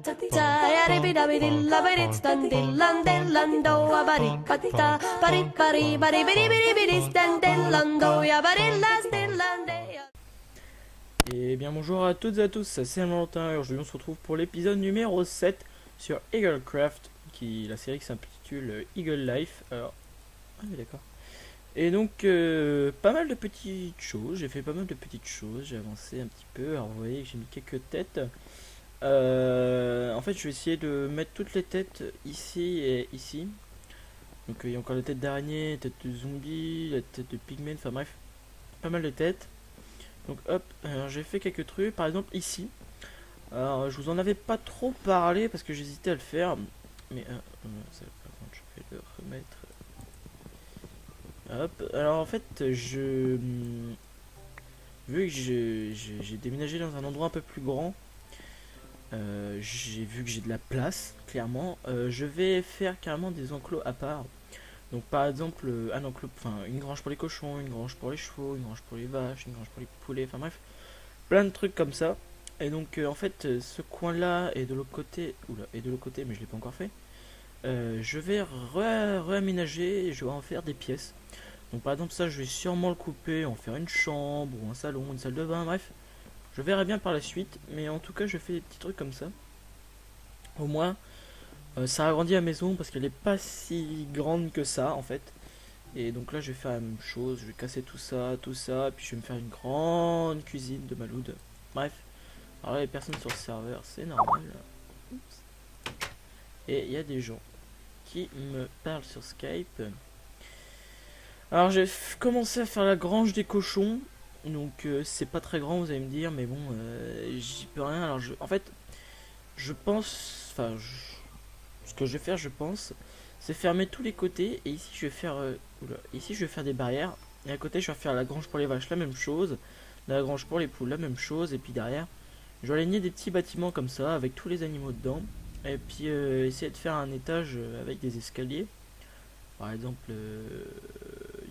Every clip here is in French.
Et bien bonjour à toutes et à tous, c'est Valentin et aujourd'hui on se retrouve pour l'épisode numéro 7 sur Eaglecraft, la série qui s'intitule Eagle Life. Alors, ah oui d'accord. Et donc pas mal de petites choses, j'ai fait pas mal de petites choses, j'ai avancé un petit peu, alors vous voyez que j'ai mis quelques têtes. En fait je vais essayer de mettre toutes les têtes ici et ici. Donc il y a encore la tête d'araignée, la tête de zombie, la tête de pygmée, enfin bref, pas mal de têtes. Donc hop, j'ai fait quelques trucs, par exemple ici. Alors je vous en avais pas trop parlé parce que j'hésitais à le faire. Mais ça, par contre, je vais le remettre. Hop, alors en fait vu que j'ai déménagé dans un endroit un peu plus grand, j'ai vu que j'ai de la place, clairement. Je vais faire carrément des enclos à part. Donc par exemple un enclos, enfin une grange pour les cochons, une grange pour les chevaux, une grange pour les vaches, une grange pour les poulets, enfin bref, plein de trucs comme ça. Et donc en fait ce coin là est de l'autre côté, oula, et de l'autre côté mais je l'ai pas encore fait. Je vais réaménager et je vais en faire des pièces. Donc par exemple ça je vais sûrement le couper, en faire une chambre ou un salon, une salle de bain, bref. Je verrai bien par la suite, mais en tout cas je fais des petits trucs comme ça. Au moins ça agrandit la maison parce qu'elle est pas si grande que ça en fait. Et donc là je vais faire la même chose, je vais casser tout ça, puis je vais me faire une grande cuisine de Maloud. Bref, alors là les personnes sur le serveur, c'est normal. Oups. Et il y a des gens qui me parlent sur Skype. Alors j'ai commencé à faire la grange des cochons. Donc c'est pas très grand vous allez me dire, mais bon, j'y peux rien. Alors en fait, je pense, ce que je vais faire je pense, c'est fermer tous les côtés. Et ici je vais faire, ici je vais faire des barrières. Et à côté je vais faire la grange pour les vaches, la même chose. La grange pour les poules, la même chose. Et puis derrière, je vais aligner des petits bâtiments comme ça, avec tous les animaux dedans. Et puis essayer de faire un étage avec des escaliers. Par exemple,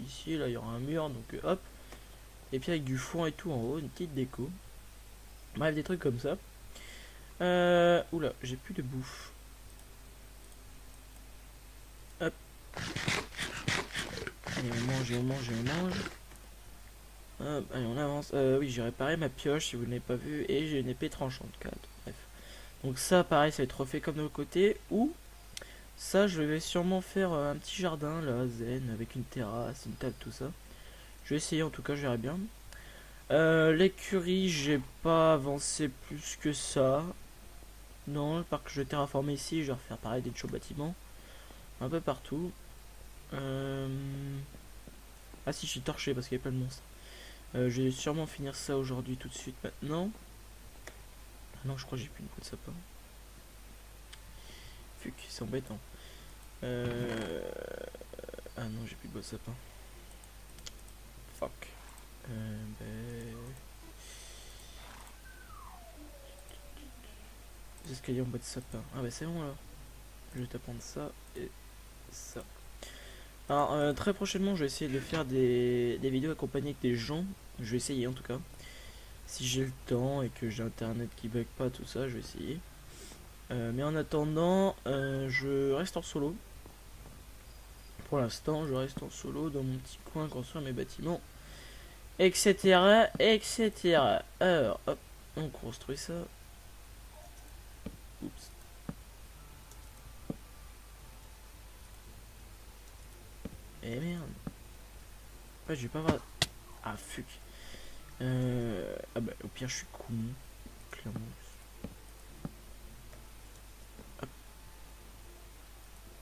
ici, là, il y aura un mur, donc hop. Et puis avec du foin et tout en haut, une petite déco. Bref, des trucs comme ça. Oula, j'ai plus de bouffe. Hop. Allez, on mange, on mange, on mange. Hop, allez, on avance. Oui, j'ai réparé ma pioche, si vous n'avez pas vu. Et j'ai une épée tranchante, 4. Bref. Donc ça, pareil, ça va être refait comme de l'autre côté. Ou, ça, je vais sûrement faire un petit jardin, là, zen, avec une terrasse, une table, tout ça. Je vais essayer, en tout cas, je verrai bien. L'écurie, j'ai pas avancé plus que ça. Non, le parc que je vais terraformer ici, je vais refaire pareil des chauds bâtiments. Un peu partout. Ah si, j'ai torché parce qu'il y avait plein de monstres. Je vais sûrement finir ça aujourd'hui tout de suite maintenant. Ah non, je crois que j'ai plus une peau de sapin. Fuck, c'est embêtant. Ah non, j'ai plus de bois de sapin. Fuck. Des escaliers en bois de sapin. Ah bah c'est bon alors. Je vais t'apprendre ça et ça. Alors très prochainement je vais essayer de faire des vidéos accompagnées avec des gens. Je vais essayer en tout cas. Si j'ai le temps et que j'ai internet qui bug pas tout ça, je vais essayer. Mais en attendant, je reste en solo. Pour l'instant, je reste en solo dans mon petit coin, construire mes bâtiments, etc. etc. Alors, hop, on construit ça. Oups. Eh merde. Ouais, je vais pas avoir... Ah, fuck. Ah bah, au pire, je suis con. Clairement. Hop.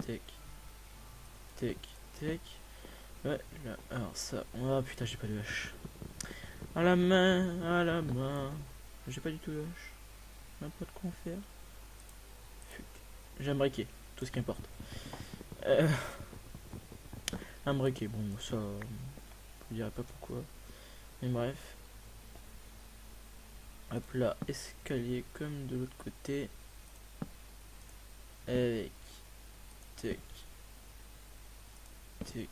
Tac. Tac. Tac. Ouais, là. Alors, ça. Oh putain, j'ai pas de hache. À la main, à la main. J'ai pas du tout de hache. Même pas de quoi en faire. Fuck. J'ai un briquet. Tout ce qui importe. Un briquet. Bon, ça. Je dirais pas pourquoi. Mais bref. Hop là, escalier comme de l'autre côté. Avec tac, tac,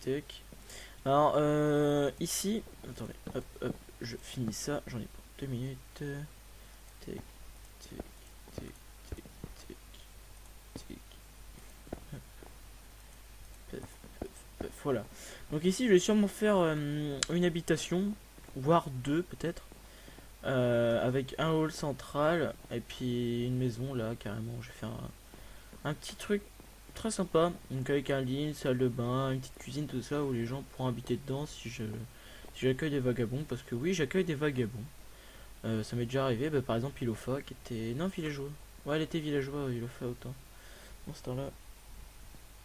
tac. Alors ici, attendez, hop, hop, je finis ça, j'en ai pour 2 minutes. Tac, tac, tac, tac, voilà. Donc ici, je vais sûrement faire une habitation, voire deux peut-être, avec un hall central et puis une maison là carrément. Je vais faire un petit truc très sympa, donc avec un lit, une salle de bain, une petite cuisine, tout ça où les gens pourront habiter dedans si j'accueille des vagabonds, parce que oui, j'accueille des vagabonds. Ça m'est déjà arrivé, bah, par exemple Ilofa qui était non villageois. Ouais, elle était villageois Ilofa autant. Dans ce temps-là.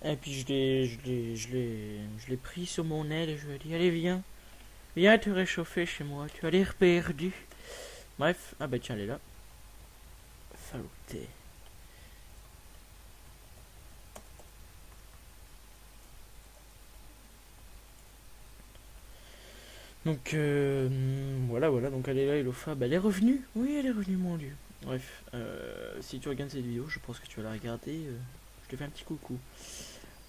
Et puis je l'ai pris sur mon aile et je lui ai dit allez viens te réchauffer chez moi, tu as l'air perdu. Bref, ah bah tiens elle est là. Falouté. Donc voilà, donc elle est là, Elofa. Bah elle est revenue. Oui, elle est revenue, mon dieu. Bref, si tu regardes cette vidéo, je pense que tu vas la regarder. Je te fais un petit coucou.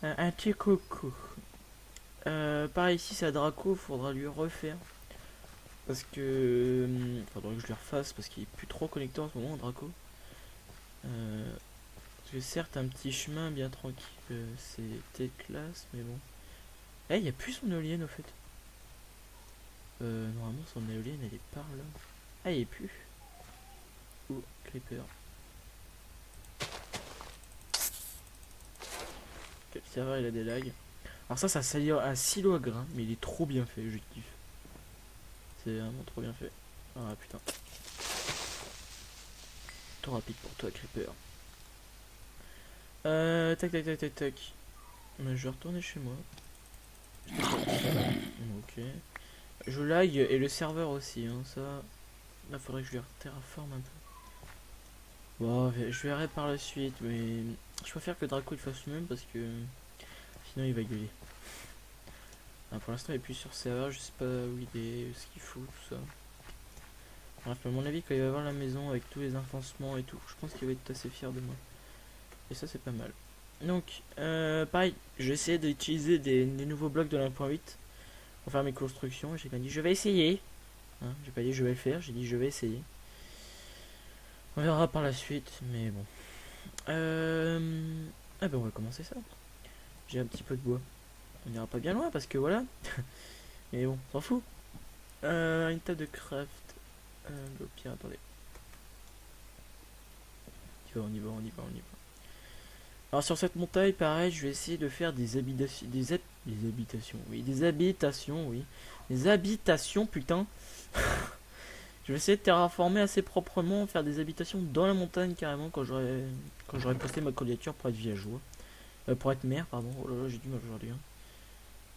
Un petit coucou. Pareil ici, c'est à Draco, faudra lui refaire. Parce que. Faudrait que je lui refasse parce qu'il est plus trop connecté en ce moment, Draco. Parce que certes, un petit chemin bien tranquille, c'était classe, mais bon. Eh, il n'y a plus son éolienne au fait. Normalement, son éolienne elle est par là. Ah, il n'y est plus. Oh, Creeper. Ok, le serveur il a des lags. Alors, ça s'allie à un silo à grains, mais il est trop bien fait, je kiffe. C'est vraiment trop bien fait. Ah putain. Trop rapide pour toi, Creeper. Tac. Mais je vais retourner chez moi. Ok. Je lag et le serveur aussi, hein, ça. Là, faudrait que je lui terraforme un peu. Bon, je verrai par la suite, mais je préfère que Draco il fasse lui-même parce que sinon il va gueuler. Pour l'instant, il est plus sur serveur, je sais pas où il est, ce qu'il faut, tout ça. Bref, à mon avis, quand il va voir la maison avec tous les enfoncements et tout, je pense qu'il va être assez fier de moi. Et ça, c'est pas mal. Donc, pareil, j'ai essayé d'utiliser des nouveaux blocs de l'1.8 pour faire mes constructions. J'ai pas dit je vais essayer. Hein, j'ai pas dit je vais le faire, j'ai dit je vais essayer. On verra par la suite, mais bon. Ah ben on va commencer ça. J'ai un petit peu de bois. On ira pas bien loin parce que voilà. Mais bon, s'en fout. Une table de craft. Au pire, attendez. On y va. Alors sur cette montagne, pareil, je vais essayer de faire des habitations, des habitations, putain. Je vais essayer de terraformer assez proprement, faire des habitations dans la montagne carrément quand j'aurai posté ma candidature pour être villageois, pour être maire, pardon. Oh là là, j'ai du mal aujourd'hui. Hein.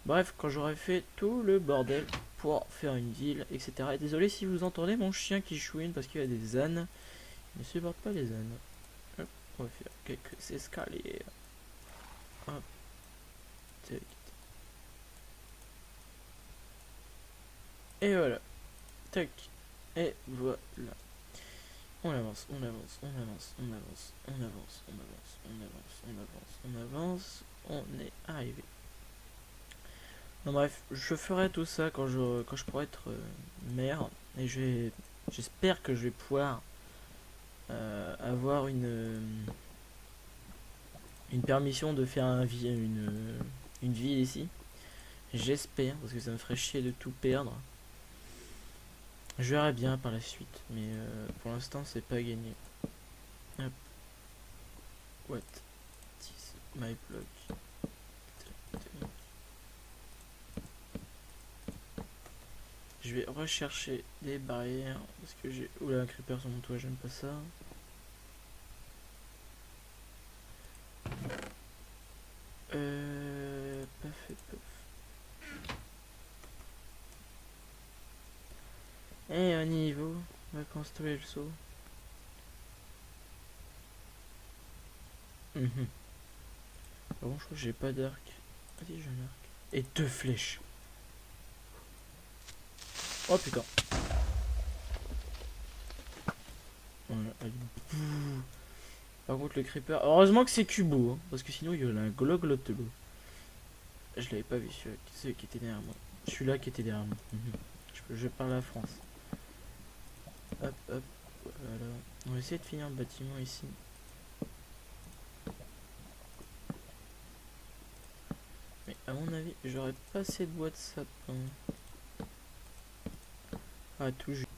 Bref, quand j'aurai fait tout le bordel pour faire une ville, etc. Et désolé si vous entendez mon chien qui chouine parce qu'il y a des ânes. Il ne supporte pas les ânes. Hop, on va faire quelques escaliers. Hop. Tac. Et voilà. Tac. Et voilà. On avance. On est arrivé. Non, bref, je ferai tout ça quand je pourrai être maire. Et j'espère que je vais pouvoir avoir une permission de faire une ville ici. J'espère, parce que ça me ferait chier de tout perdre. Je verrai bien par la suite, mais pour l'instant c'est pas gagné. Hop. What is my block? Je vais rechercher des barrières parce que j'ai. Oula, un creeper sur mon toit, j'aime pas ça. Paf et paf. Et un niveau, on va construire le saut. Bon, je crois que j'ai pas d'arc. Ah si, j'ai un arc. Et 2 flèches. Oh putain. Voilà, allez. Par contre, le creeper. Heureusement que c'est Kubo, hein, parce que sinon il y a un glotte de l'eau. Je l'avais pas vu celui qui était derrière moi. Celui-là qui était derrière moi. Je parle à la France. Hop, voilà. On va essayer de finir le bâtiment ici. Mais à mon avis, j'aurais pas assez de bois de sapin. Ah, tout juste.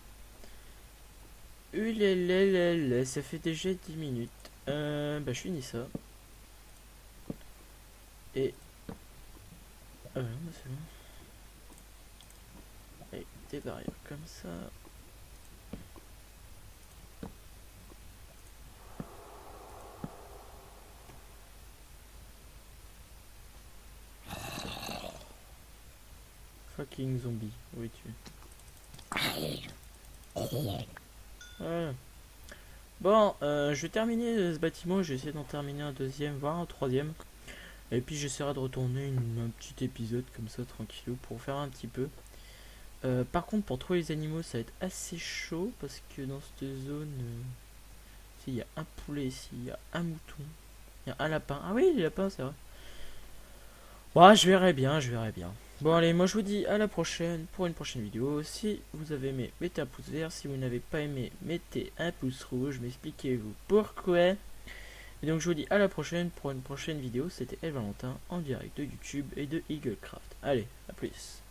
Ça fait déjà 10 minutes. Bah, je finis ça. Et... bah, c'est bon. Avec des barrières comme ça. Fucking zombie, où es-tu? Voilà. Bon, je vais terminer ce bâtiment, je vais essayer d'en terminer un deuxième, voire un troisième. Et puis j'essaierai de retourner un petit épisode comme ça, tranquillou, pour faire un petit peu. Par contre, pour trouver les animaux, ça va être assez chaud, parce que dans cette zone, il y a un poulet ici, il y a un mouton, il y a un lapin. Ah oui, les lapins, c'est vrai. Ouais, je verrai bien, je verrai bien. Bon allez, moi je vous dis à la prochaine pour une prochaine vidéo. Si vous avez aimé, mettez un pouce vert. Si vous n'avez pas aimé, mettez un pouce rouge. M'expliquez-vous pourquoi. Et donc je vous dis à la prochaine pour une prochaine vidéo. C'était El Valentin en direct de YouTube et de Eaglecraft. Allez, à plus.